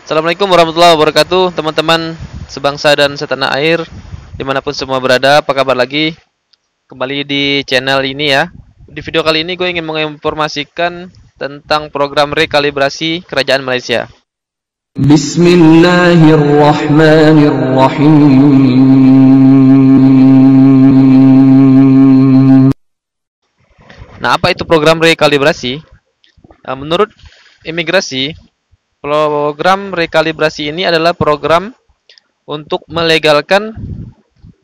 Assalamualaikum warahmatullahi wabarakatuh, teman-teman sebangsa dan setanah air, dimanapun semua berada. Apa kabar lagi? Kembali di channel ini ya. Di video kali ini gue ingin menginformasikan tentang program rekalibrasi Kerajaan Malaysia. Bismillahirrahmanirrahim. Nah, apa itu program rekalibrasi? Menurut imigrasi, program rekalibrasi ini adalah program untuk melegalkan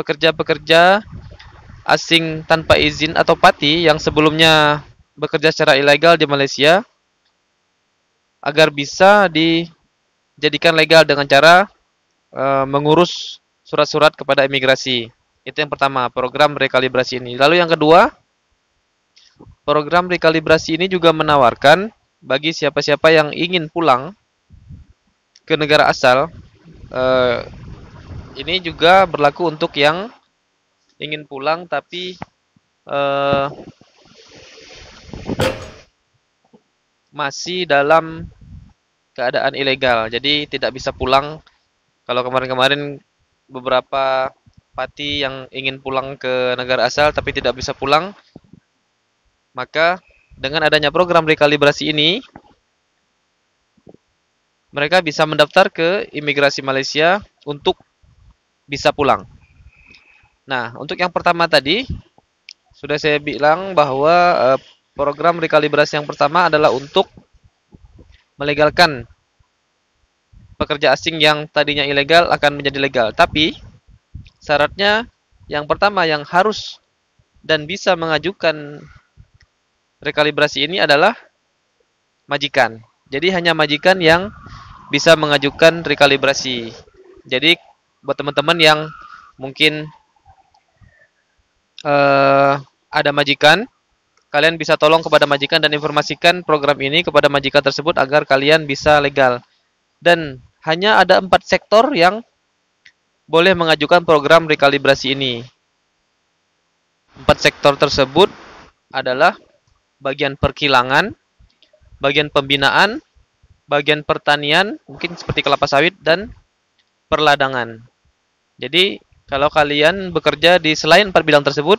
pekerja-pekerja asing tanpa izin atau PATI yang sebelumnya bekerja secara ilegal di Malaysia agar bisa dijadikan legal dengan cara mengurus surat-surat kepada imigrasi. Itu yang pertama, program rekalibrasi ini. Lalu yang kedua, program rekalibrasi ini juga menawarkan bagi siapa-siapa yang ingin pulang ke negara asal. Ini juga berlaku untuk yang ingin pulang tapi masih dalam keadaan ilegal. Jadi tidak bisa pulang. Kalau kemarin-kemarin beberapa pati yang ingin pulang ke negara asal tapi tidak bisa pulang, maka dengan adanya program rekalibrasi ini, mereka bisa mendaftar ke imigrasi Malaysia untuk bisa pulang. Nah, untuk yang pertama tadi, sudah saya bilang bahwa program rekalibrasi yang pertama adalah untuk melegalkan pekerja asing yang tadinya ilegal akan menjadi legal. Tapi syaratnya yang pertama yang harus dan bisa mengajukan rekalibrasi ini adalah majikan. Jadi hanya majikan yang bisa mengajukan rekalibrasi. Jadi buat teman-teman yang mungkin ada majikan, kalian bisa tolong kepada majikan dan informasikan program ini kepada majikan tersebut agar kalian bisa legal. Dan hanya ada 4 sektor yang boleh mengajukan program rekalibrasi ini. 4 sektor tersebut adalah bagian perkilangan, bagian pembinaan, bagian pertanian, mungkin seperti kelapa sawit, dan perladangan. Jadi, kalau kalian bekerja di selain 4 bidang tersebut,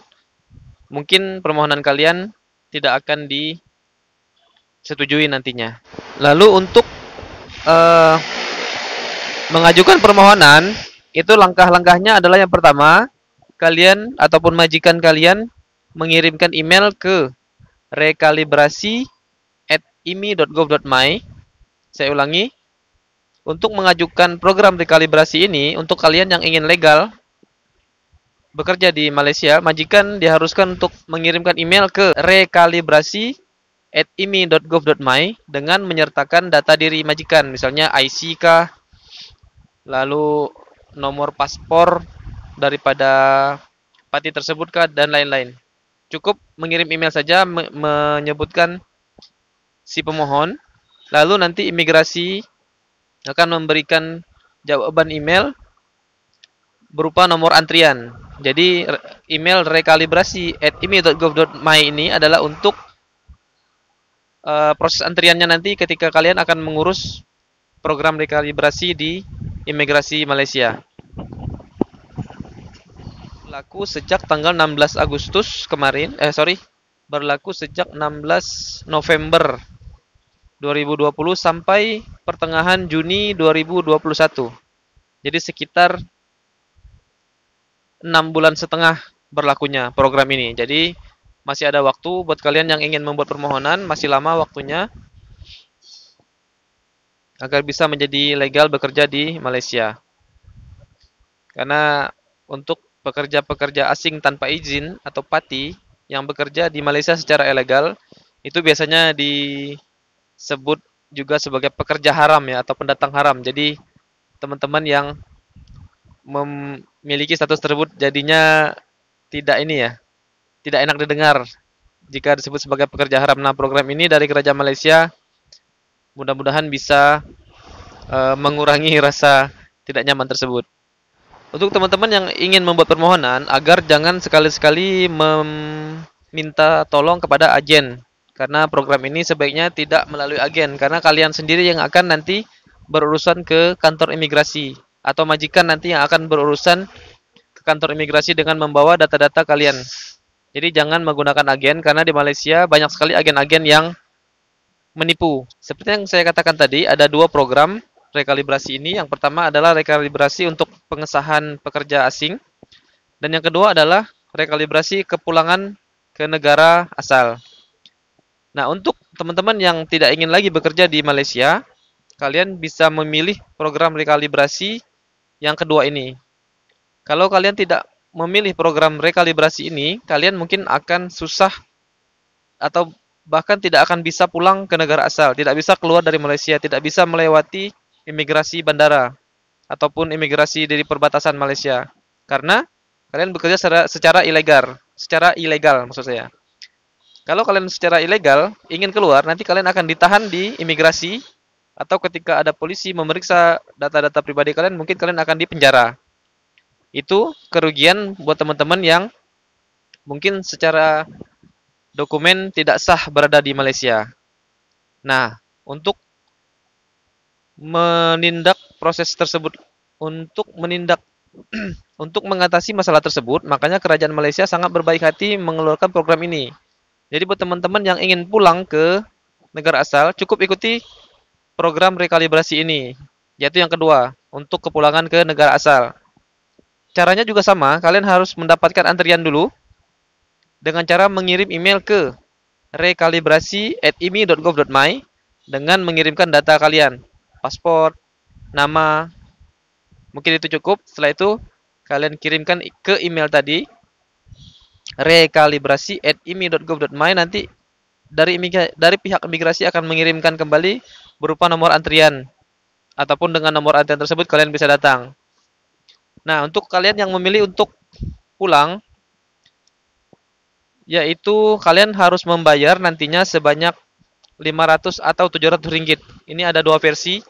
mungkin permohonan kalian tidak akan disetujui nantinya. Lalu untuk mengajukan permohonan, itu langkah-langkahnya adalah yang pertama, kalian ataupun majikan kalian mengirimkan email ke rekalibrasi@imi.gov.my. Saya ulangi, untuk mengajukan program rekalibrasi ini, untuk kalian yang ingin legal bekerja di Malaysia, majikan diharuskan untuk mengirimkan email ke rekalibrasi@imi.gov.my dengan menyertakan data diri majikan, misalnya IC kah, lalu nomor paspor daripada pati tersebut kah, dan lain-lain. Cukup mengirim email saja menyebutkan si pemohon, lalu nanti imigrasi akan memberikan jawaban email berupa nomor antrian. Jadi email rekalibrasi@imi.gov.my ini adalah untuk proses antriannya nanti ketika kalian akan mengurus program rekalibrasi di imigrasi Malaysia. Berlaku sejak tanggal 16 Agustus kemarin, berlaku sejak 16 November 2020 sampai pertengahan Juni 2021. Jadi sekitar 6 bulan setengah berlakunya program ini. Jadi masih ada waktu buat kalian yang ingin membuat permohonan, masih lama waktunya agar bisa menjadi legal bekerja di Malaysia. Karena untuk pekerja-pekerja asing tanpa izin atau PATI yang bekerja di Malaysia secara ilegal, itu biasanya disebut juga sebagai pekerja haram ya, atau pendatang haram. Jadi teman-teman yang memiliki status tersebut jadinya tidak enak didengar jika disebut sebagai pekerja haram. Nah, program ini dari Kerajaan Malaysia mudah-mudahan bisa mengurangi rasa tidak nyaman tersebut. Untuk teman-teman yang ingin membuat permohonan, agar jangan sekali-sekali meminta tolong kepada agen. Karena program ini sebaiknya tidak melalui agen, karena kalian sendiri yang akan nanti berurusan ke kantor imigrasi, atau majikan nanti yang akan berurusan ke kantor imigrasi dengan membawa data-data kalian. Jadi jangan menggunakan agen, karena di Malaysia banyak sekali agen-agen yang menipu. Seperti yang saya katakan tadi, ada dua program rekalibrasi ini. Yang pertama adalah rekalibrasi untuk pengesahan pekerja asing, dan yang kedua adalah rekalibrasi kepulangan ke negara asal. Nah, untuk teman-teman yang tidak ingin lagi bekerja di Malaysia, kalian bisa memilih program rekalibrasi yang kedua ini. Kalau kalian tidak memilih program rekalibrasi ini, kalian mungkin akan susah atau bahkan tidak akan bisa pulang ke negara asal, tidak bisa keluar dari Malaysia, tidak bisa melewati imigrasi bandara ataupun imigrasi dari perbatasan Malaysia. Karena kalian bekerja secara ilegal maksud saya. Kalau kalian secara ilegal ingin keluar, nanti kalian akan ditahan di imigrasi, atau ketika ada polisi memeriksa data-data pribadi kalian, mungkin kalian akan dipenjara. Itu kerugian buat teman-teman yang mungkin secara dokumen tidak sah berada di Malaysia. Nah, untuk menindak proses tersebut, untuk mengatasi masalah tersebut, makanya kerajaan Malaysia sangat berbaik hati mengeluarkan program ini. Jadi buat teman-teman yang ingin pulang ke negara asal, cukup ikuti program rekalibrasi ini, yaitu yang kedua, untuk kepulangan ke negara asal. Caranya juga sama, kalian harus mendapatkan antrian dulu dengan cara mengirim email ke rekalibrasi@imi.gov.my dengan mengirimkan data kalian, paspor, nama, mungkin itu cukup. Setelah itu kalian kirimkan ke email tadi, rekalibrasi@imi.gov.my. Nanti dari pihak imigrasi akan mengirimkan kembali berupa nomor antrian, ataupun dengan nomor antrian tersebut kalian bisa datang. Nah, untuk kalian yang memilih untuk pulang, yaitu kalian harus membayar nantinya sebanyak 500 atau 700 ringgit. Ini ada dua versi.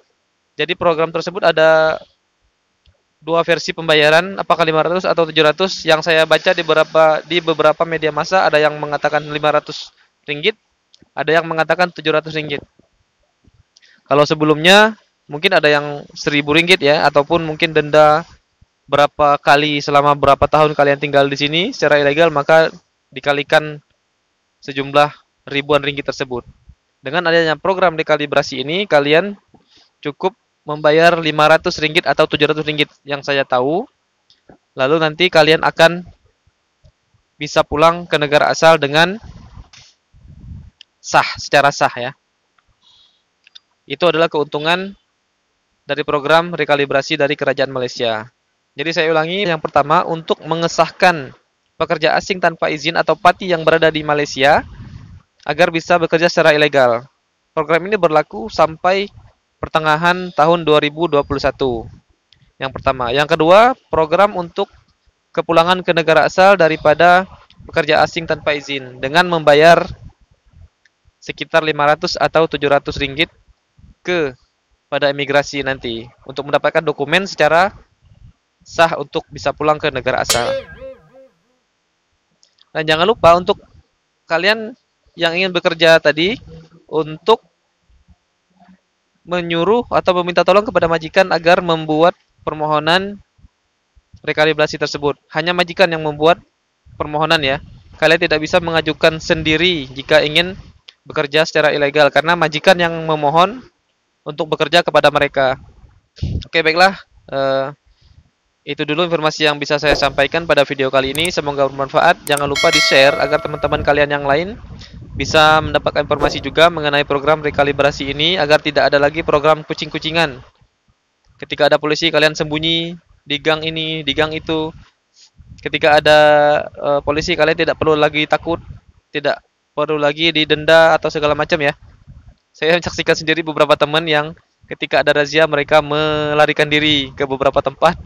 Jadi program tersebut ada dua versi pembayaran, apakah 500 atau 700. Yang saya baca di beberapa media massa ada yang mengatakan 500 ringgit, ada yang mengatakan 700 ringgit. Kalau sebelumnya mungkin ada yang 1000 ringgit ya, ataupun mungkin denda berapa kali selama berapa tahun kalian tinggal di sini secara ilegal, maka dikalikan sejumlah ribuan ringgit tersebut. Dengan adanya program rekalibrasi ini, kalian cukup membayar 500 ringgit atau 700 ringgit yang saya tahu. Lalu nanti kalian akan bisa pulang ke negara asal dengan secara sah ya. Itu adalah keuntungan dari program rekalibrasi dari kerajaan Malaysia. Jadi saya ulangi, yang pertama, untuk mengesahkan pekerja asing tanpa izin atau PATI yang berada di Malaysia agar bisa bekerja secara ilegal. Program ini berlaku sampai pertengahan tahun 2021. Yang pertama. Yang kedua, program untuk kepulangan ke negara asal daripada pekerja asing tanpa izin dengan membayar sekitar 500 atau 700 ringgit pada imigrasi nanti untuk mendapatkan dokumen secara sah untuk bisa pulang ke negara asal. Dan jangan lupa untuk kalian yang ingin bekerja tadi, untuk menyuruh atau meminta tolong kepada majikan agar membuat permohonan rekalibrasi tersebut. Hanya majikan yang membuat permohonan ya. Kalian tidak bisa mengajukan sendiri jika ingin bekerja secara ilegal, karena majikan yang memohon untuk bekerja kepada mereka. Oke, baiklah. Itu dulu informasi yang bisa saya sampaikan pada video kali ini. Semoga bermanfaat. Jangan lupa di-share agar teman-teman kalian yang lain bisa mendapatkan informasi juga mengenai program rekalibrasi ini, agar tidak ada lagi program kucing-kucingan. Ketika ada polisi, kalian sembunyi di gang ini, di gang itu. Ketika ada polisi, kalian tidak perlu lagi takut, tidak perlu lagi didenda atau segala macam ya. Saya menyaksikan sendiri beberapa teman yang ketika ada razia mereka melarikan diri ke beberapa tempat,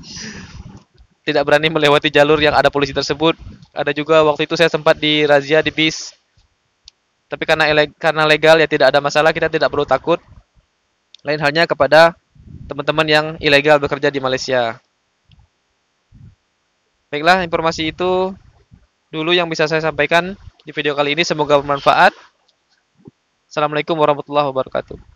tidak berani melewati jalur yang ada polisi tersebut. Ada juga waktu itu saya sempat dirazia di bis. Tapi karena legal ya tidak ada masalah, kita tidak perlu takut. Lain halnya kepada teman-teman yang ilegal bekerja di Malaysia. Baiklah, informasi itu dulu yang bisa saya sampaikan di video kali ini. Semoga bermanfaat. Assalamualaikum warahmatullahi wabarakatuh.